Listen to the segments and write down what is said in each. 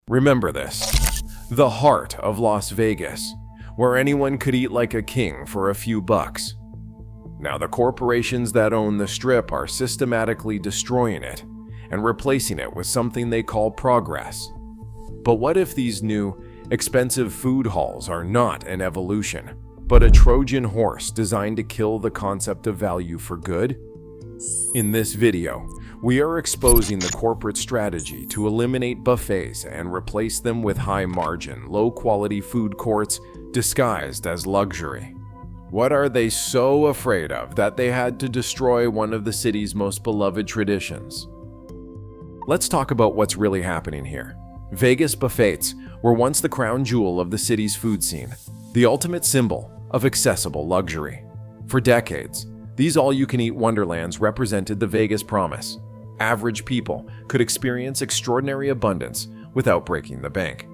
Remember this: the heart of Las Vegas, where anyone could eat like a king for a few bucks. Now, the corporations that own the Strip are systematically destroying it and replacing it with something they call progress. But what if these new, expensive food halls are not an evolution, but a Trojan horse designed to kill the concept of value for good? In this video, we are exposing the corporate strategy to eliminate buffets and replace them with high-margin, low-quality food courts disguised as luxury. What are they so afraid of that they had to destroy one of the city's most beloved traditions? Let's talk about what's really happening here. Vegas buffets were once the crown jewel of the city's food scene, the ultimate symbol of accessible luxury. For decades, these all-you-can-eat wonderlands represented the Vegas promise. Average people could experience extraordinary abundance without breaking the bank.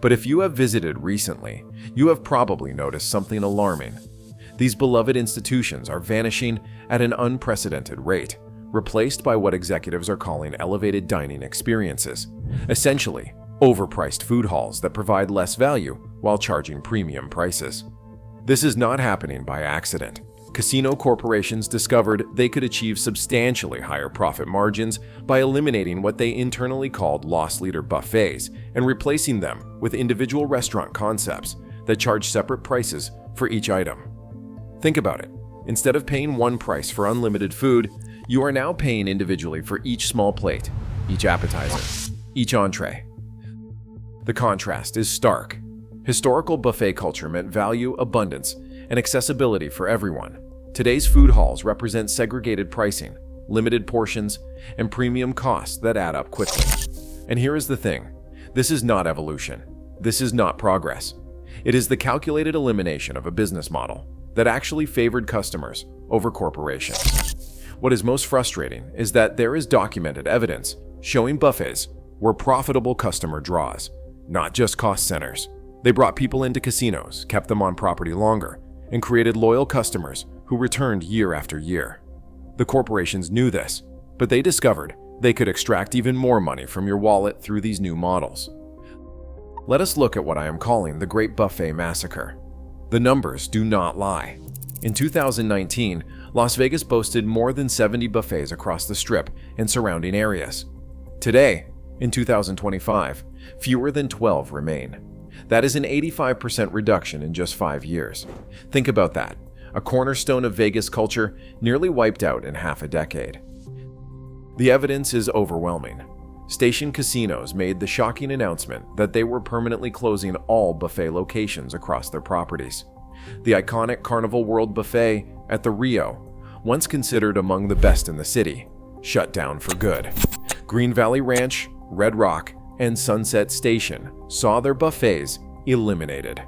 But if you have visited recently, you have probably noticed something alarming. These beloved institutions are vanishing at an unprecedented rate, replaced by what executives are calling elevated dining experiences, essentially overpriced food halls that provide less value while charging premium prices. This is not happening by accident. Casino corporations discovered they could achieve substantially higher profit margins by eliminating what they internally called loss leader buffets and replacing them with individual restaurant concepts that charge separate prices for each item. Think about it. Instead of paying one price for unlimited food, you are now paying individually for each small plate, each appetizer, each entree. The contrast is stark. Historical buffet culture meant value, abundance, and accessibility for everyone. Today's food halls represent segregated pricing, limited portions, and premium costs that add up quickly. And here is the thing: this is not evolution. This is not progress. It is the calculated elimination of a business model that actually favored customers over corporations. What is most frustrating is that there is documented evidence showing buffets were profitable customer draws, not just cost centers. They brought people into casinos, kept them on property longer, and created loyal customers who returned year after year. The corporations knew this, but they discovered they could extract even more money from your wallet through these new models. Let us look at what I am calling the Great Buffet Massacre. The numbers do not lie. In 2019, Las Vegas boasted more than 70 buffets across the Strip and surrounding areas. Today, in 2025, fewer than 12 remain. That is an 85% reduction in just 5 years. Think about that. A cornerstone of Vegas culture nearly wiped out in half a decade. The evidence is overwhelming. Station casinos made the shocking announcement that they were permanently closing all buffet locations across their properties. The iconic Carnival World Buffet at the Rio, once considered among the best in the city, shut down for good. Green Valley Ranch, Red Rock, and Sunset Station saw their buffets eliminated.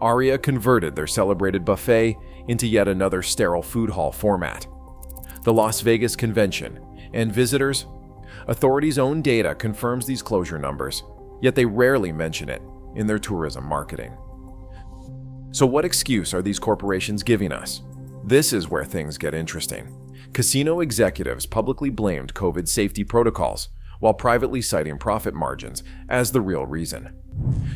Aria converted their celebrated buffet into yet another sterile food hall format. The Las Vegas Convention and visitors. Authorities' own data confirms these closure numbers, yet they rarely mention it in their tourism marketing. So what excuse are these corporations giving us? This is where things get interesting. Casino executives publicly blamed COVID safety protocols, while privately citing profit margins as the real reason.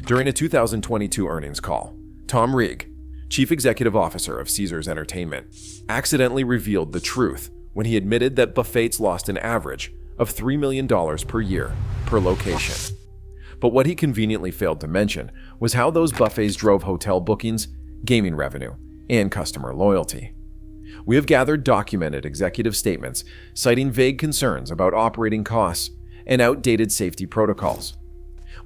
During a 2022 earnings call, Tom Reeg, chief executive officer of Caesars Entertainment, accidentally revealed the truth when he admitted that buffets lost an average of $3 million per year per location. But what he conveniently failed to mention was how those buffets drove hotel bookings, gaming revenue, and customer loyalty. We have gathered documented executive statements citing vague concerns about operating costs and outdated safety protocols.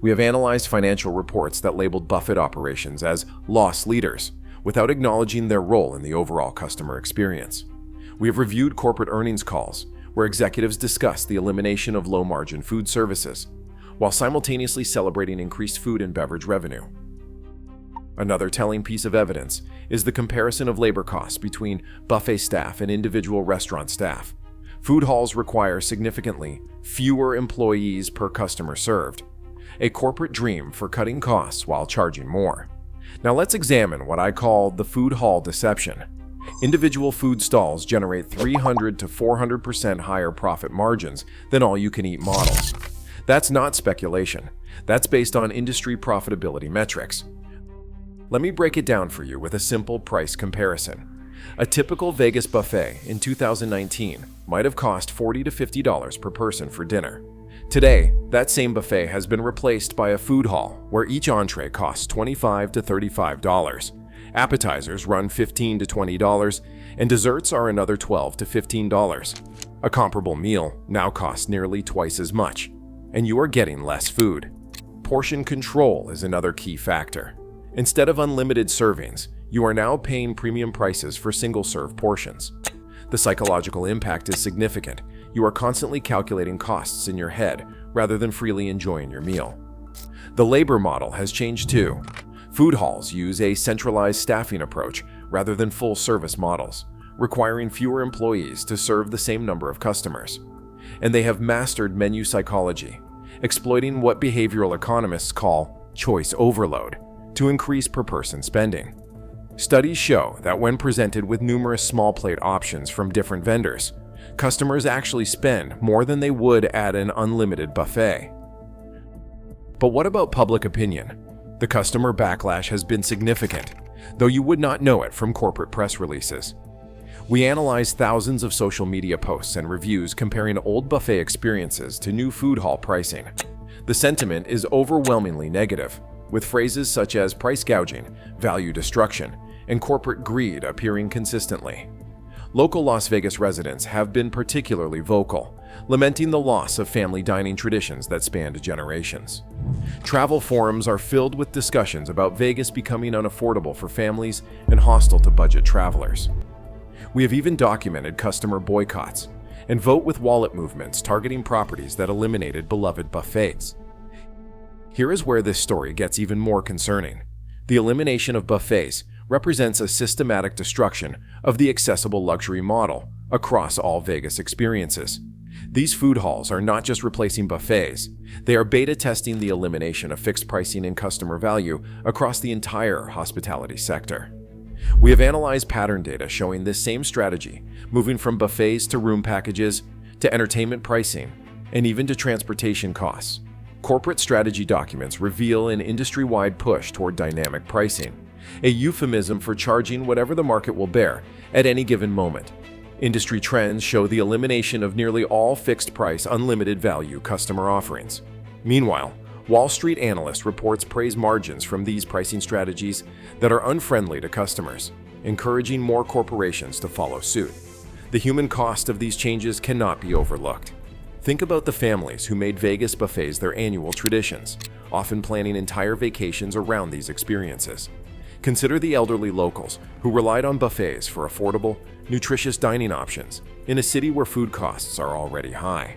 We have analyzed financial reports that labeled buffet operations as loss leaders without acknowledging their role in the overall customer experience. We have reviewed corporate earnings calls where executives discuss the elimination of low-margin food services, while simultaneously celebrating increased food and beverage revenue. Another telling piece of evidence is the comparison of labor costs between buffet staff and individual restaurant staff. Food halls require significantly fewer employees per customer served, a corporate dream for cutting costs while charging more. Now let's examine what I call the food hall deception. Individual food stalls generate 300 to 400% higher profit margins than all-you-can-eat models. That's not speculation. That's based on industry profitability metrics. Let me break it down for you with a simple price comparison. A typical Vegas buffet in 2019 might have cost $40 to $50 per person for dinner. Today, that same buffet has been replaced by a food hall where each entree costs $25 to $35. Appetizers run $15 to $20, and desserts are another $12 to $15. A comparable meal now costs nearly twice as much, and you are getting less food. Portion control is another key factor. Instead of unlimited servings, you are now paying premium prices for single-serve portions. The psychological impact is significant. You are constantly calculating costs in your head rather than freely enjoying your meal. The labor model has changed too. Food halls use a centralized staffing approach rather than full-service models, requiring fewer employees to serve the same number of customers. And they have mastered menu psychology, exploiting what behavioral economists call choice overload to increase per-person spending. Studies show that when presented with numerous small plate options from different vendors, customers actually spend more than they would at an unlimited buffet. But what about public opinion? The customer backlash has been significant, though you would not know it from corporate press releases. We analyzed thousands of social media posts and reviews comparing old buffet experiences to new food hall pricing. The sentiment is overwhelmingly negative, with phrases such as price gouging, value destruction, and corporate greed appearing consistently. Local Las Vegas residents have been particularly vocal, lamenting the loss of family dining traditions that spanned generations. Travel forums are filled with discussions about Vegas becoming unaffordable for families and hostile to budget travelers. We have even documented customer boycotts and vote with wallet movements targeting properties that eliminated beloved buffets. Here is where this story gets even more concerning. The elimination of buffets represents a systematic destruction of the accessible luxury model across all Vegas experiences. These food halls are not just replacing buffets, they are beta testing the elimination of fixed pricing and customer value across the entire hospitality sector. We have analyzed pattern data showing this same strategy, moving from buffets to room packages, to entertainment pricing, and even to transportation costs. Corporate strategy documents reveal an industry-wide push toward dynamic pricing, a euphemism for charging whatever the market will bear at any given moment. Industry trends show the elimination of nearly all fixed-price, unlimited value customer offerings. Meanwhile, Wall Street analyst reports praise margins from these pricing strategies that are unfriendly to customers, encouraging more corporations to follow suit. The human cost of these changes cannot be overlooked. Think about the families who made Vegas buffets their annual traditions, often planning entire vacations around these experiences. Consider the elderly locals who relied on buffets for affordable, nutritious dining options in a city where food costs are already high.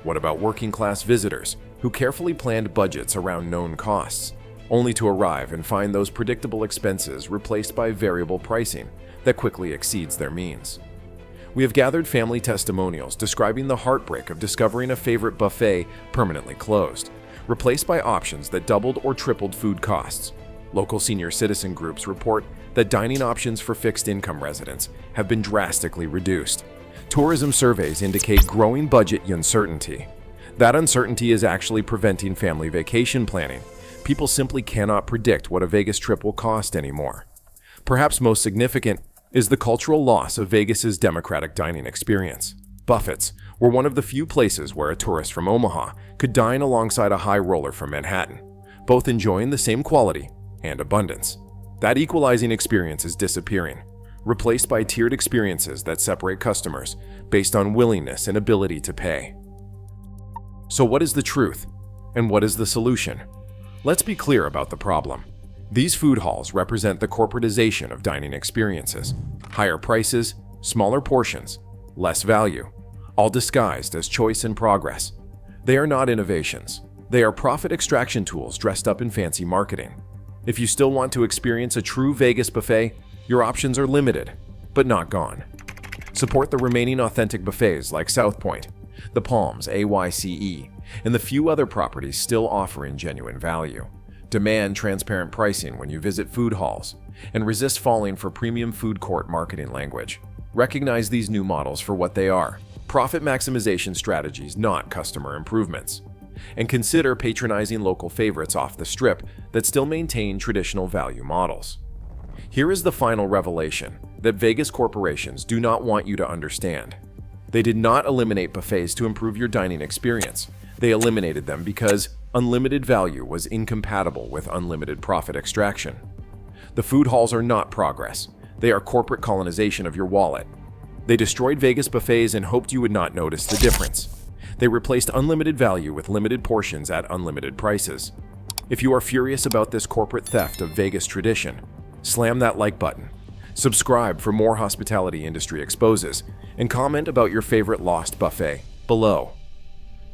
What about working-class visitors who carefully planned budgets around known costs, only to arrive and find those predictable expenses replaced by variable pricing that quickly exceeds their means? We have gathered family testimonials describing the heartbreak of discovering a favorite buffet permanently closed, replaced by options that doubled or tripled food costs. Local senior citizen groups report that dining options for fixed-income residents have been drastically reduced. Tourism surveys indicate growing budget uncertainty. That uncertainty is actually preventing family vacation planning. People simply cannot predict what a Vegas trip will cost anymore. Perhaps most significant is the cultural loss of Vegas's democratic dining experience. Buffets were one of the few places where a tourist from Omaha could dine alongside a high roller from Manhattan, both enjoying the same quality and abundance. That equalizing experience is disappearing, replaced by tiered experiences that separate customers based on willingness and ability to pay. So what is the truth? And what is the solution? Let's be clear about the problem. These food halls represent the corporatization of dining experiences. Higher prices, smaller portions, less value, all disguised as choice and progress. They are not innovations. They are profit extraction tools dressed up in fancy marketing. If you still want to experience a true Vegas buffet, your options are limited, but not gone. Support the remaining authentic buffets like South Point, the Palms AYCE, and the few other properties still offering genuine value. Demand transparent pricing when you visit food halls, and resist falling for premium food court marketing language. Recognize these new models for what they are: profit maximization strategies, not customer improvements. and consider patronizing local favorites off the strip that still maintain traditional value models. Here is the final revelation that Vegas corporations do not want you to understand. They did not eliminate buffets to improve your dining experience. They eliminated them because unlimited value was incompatible with unlimited profit extraction. The food halls are not progress. They are corporate colonization of your wallet. They destroyed Vegas buffets and hoped you would not notice the difference. They replaced unlimited value with limited portions at unlimited prices. If you are furious about this corporate theft of Vegas tradition, slam that like button, subscribe for more hospitality industry exposes, and comment about your favorite lost buffet below.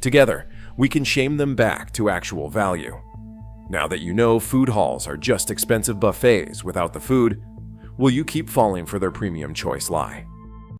Together, we can shame them back to actual value. Now that you know food halls are just expensive buffets without the food, will you keep falling for their premium choice lie?